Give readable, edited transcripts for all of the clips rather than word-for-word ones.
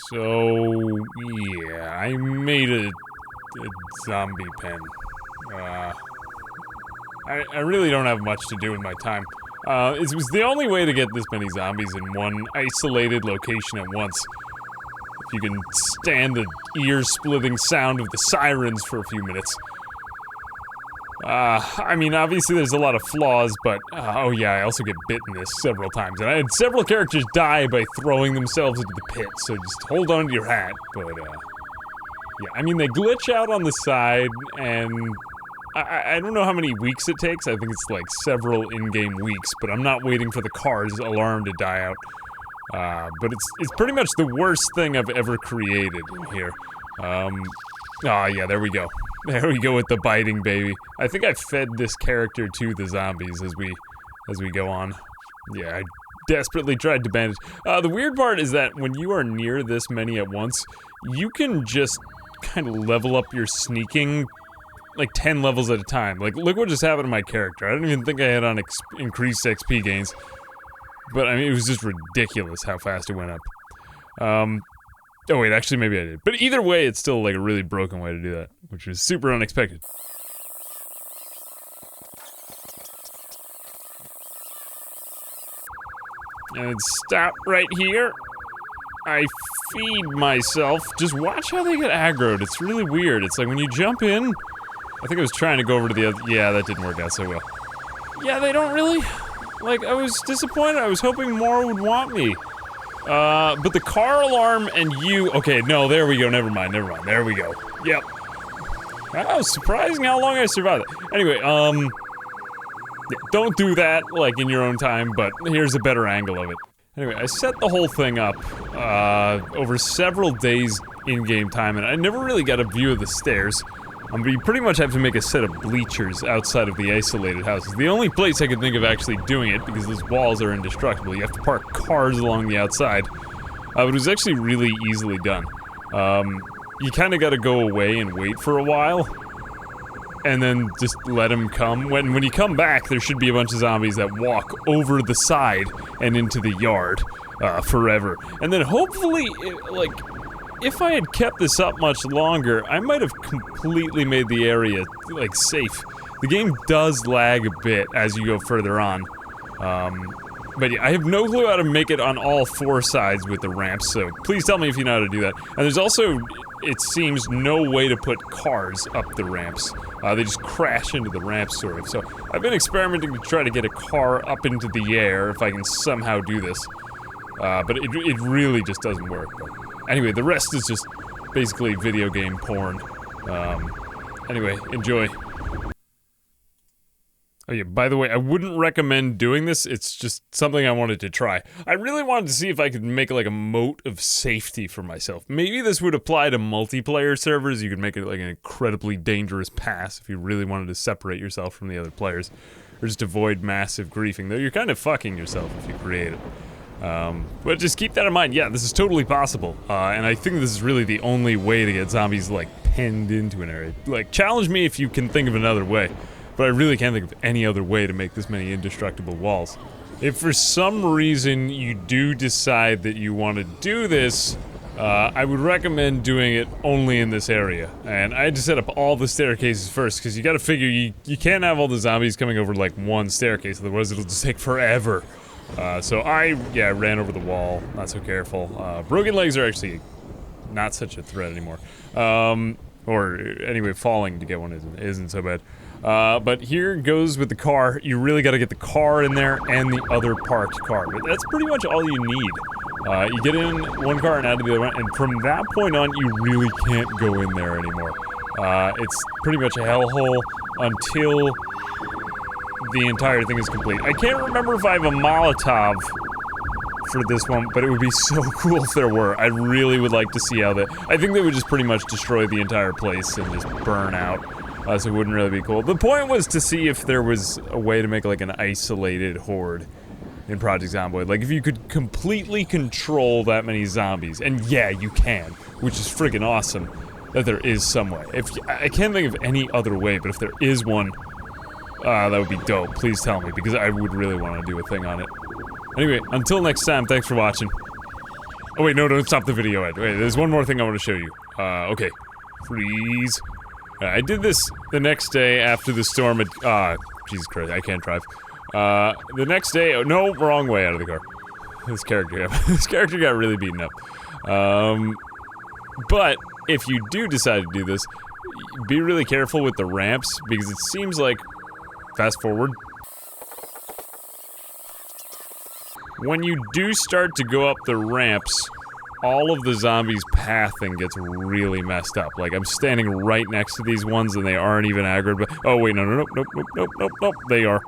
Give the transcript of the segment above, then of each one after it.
So, yeah, I made a zombie pen. I really don't have much to do with my time. It was the only way to get this many zombies in one isolated location at once. If you can stand the ear-splitting sound of the sirens for a few minutes. I mean, obviously there's a lot of flaws, but, oh yeah, I also get bit in this several times. And I had several characters die by throwing themselves into the pit, so just hold on to your hat. But, yeah, I mean, they glitch out on the side, and I don't know how many weeks it takes. I think it's like several in-game weeks, but I'm not waiting for the car's alarm to die out. But it's pretty much the worst thing I've ever created in here. Oh yeah, there we go. There we go with the biting, baby. I think I fed this character to the zombies as we go on. Yeah, I desperately tried to bandage. The weird part is that when you are near this many at once, you can just kind of level up your sneaking like 10 levels at a time. Like, look what just happened to my character. I don't even think I had on increased XP gains. But, I mean, it was just ridiculous how fast it went up. Oh wait, actually maybe I did. But either way, it's still like a really broken way to do that, which was super unexpected. And stop right here. I feed myself. Just watch how they get aggroed. It's really weird. It's like when you jump in, I think I was trying to go over to the other, yeah, that didn't work out so well. Yeah, they don't really, like, I was disappointed. I was hoping more would want me. But the car alarm and you, okay, no, there we go, never mind, there we go. Yep. That was surprising how long I survived it. Anyway, yeah, don't do that, like, in your own time, but here's a better angle of it. Anyway, I set the whole thing up, over several days in-game time, and I never really got a view of the stairs. But you pretty much have to make a set of bleachers outside of the isolated houses. The only place I could think of actually doing it, because those walls are indestructible, you have to park cars along the outside. But it was actually really easily done. You kinda gotta go away and wait for a while, and then just let them come. When you come back, there should be a bunch of zombies that walk over the side and into the yard, forever. And then hopefully, like, if I had kept this up much longer, I might have completely made the area, like, safe. The game does lag a bit as you go further on. But yeah, I have no clue how to make it on all four sides with the ramps, so please tell me if you know how to do that. And there's also, it seems, no way to put cars up the ramps. They just crash into the ramps, sort of. So I've been experimenting to try to get a car up into the air, if I can somehow do this. But it really just doesn't work. But anyway, the rest is just basically video game porn. Anyway, enjoy. Oh yeah, by the way, I wouldn't recommend doing this, it's just something I wanted to try. I really wanted to see if I could make like a moat of safety for myself. Maybe this would apply to multiplayer servers, you could make it like an incredibly dangerous pass if you really wanted to separate yourself from the other players. Or just avoid massive griefing, though you're kind of fucking yourself if you create it. But just keep that in mind, yeah, this is totally possible. And I think this is really the only way to get zombies, like, penned into an area. Like, challenge me if you can think of another way. But I really can't think of any other way to make this many indestructible walls. If for some reason you do decide that you want to do this, I would recommend doing it only in this area. And I had to set up all the staircases first, because you gotta figure you can't have all the zombies coming over like one staircase, otherwise it'll just take forever. So I ran over the wall, not so careful. Broken legs are actually not such a threat anymore. Or anyway, falling to get one isn't so bad. But here goes with the car. You really gotta get the car in there and the other parked car. But that's pretty much all you need. You get in one car and out of the other one, and from that point on, you really can't go in there anymore. It's pretty much a hellhole until the entire thing is complete. I can't remember if I have a Molotov for this one, but it would be so cool if there were. I really would like to see how that. I think they would just pretty much destroy the entire place and just burn out. So it wouldn't really be cool. The point was to see if there was a way to make like an isolated horde in Project Zomboid. Like if you could completely control that many zombies, and yeah, you can, which is friggin' awesome that there is some way. I can't think of any other way, but if there is one, that would be dope. Please tell me, because I would really want to do a thing on it. Anyway, until next time, thanks for watching. Oh wait, no, don't stop the video, Ed. Wait, there's one more thing I want to show you. Okay. Freeze. I did this the next day after the storm had- Jesus Christ, I can't drive. The next day- oh, no, wrong way out of the car. This character got really beaten up. But, if you do decide to do this, be really careful with the ramps, because it seems like- fast forward. When you do start to go up the ramps, all of the zombies' pathing gets really messed up. Like, I'm standing right next to these ones and they aren't even aggroed, but- oh wait, no, nope, they are.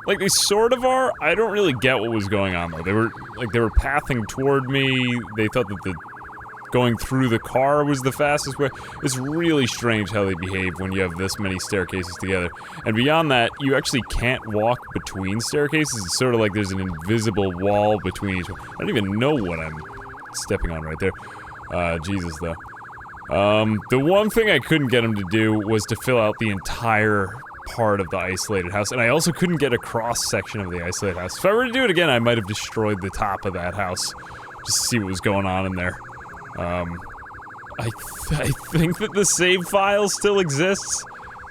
Like, they sort of are. I don't really get what was going on, though. They were pathing toward me. They thought that going through the car was the fastest way. It's really strange how they behave when you have this many staircases together. And beyond that, you actually can't walk between staircases. It's sort of like there's an invisible wall between each one. I don't even know what I'm stepping on right there. Jesus, though. The one thing I couldn't get him to do was to fill out the entire part of the isolated house, and I also couldn't get a cross-section of the isolated house. If I were to do it again, I might have destroyed the top of that house, just to see what was going on in there. I think that the save file still exists,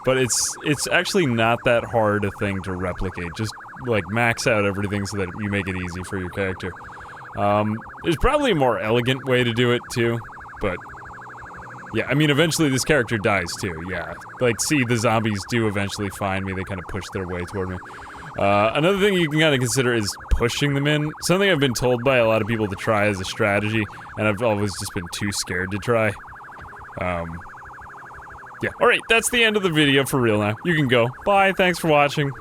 but it's actually not that hard a thing to replicate. Just, like, max out everything so that you make it easy for your character. There's probably a more elegant way to do it, too, but... yeah, I mean, eventually this character dies, too, yeah. Like, see, the zombies do eventually find me, they kind of push their way toward me. Another thing you can kind of consider is pushing them in. Something I've been told by a lot of people to try as a strategy, and I've always just been too scared to try. Yeah, alright, that's the end of the video for real now. You can go. Bye, thanks for watching.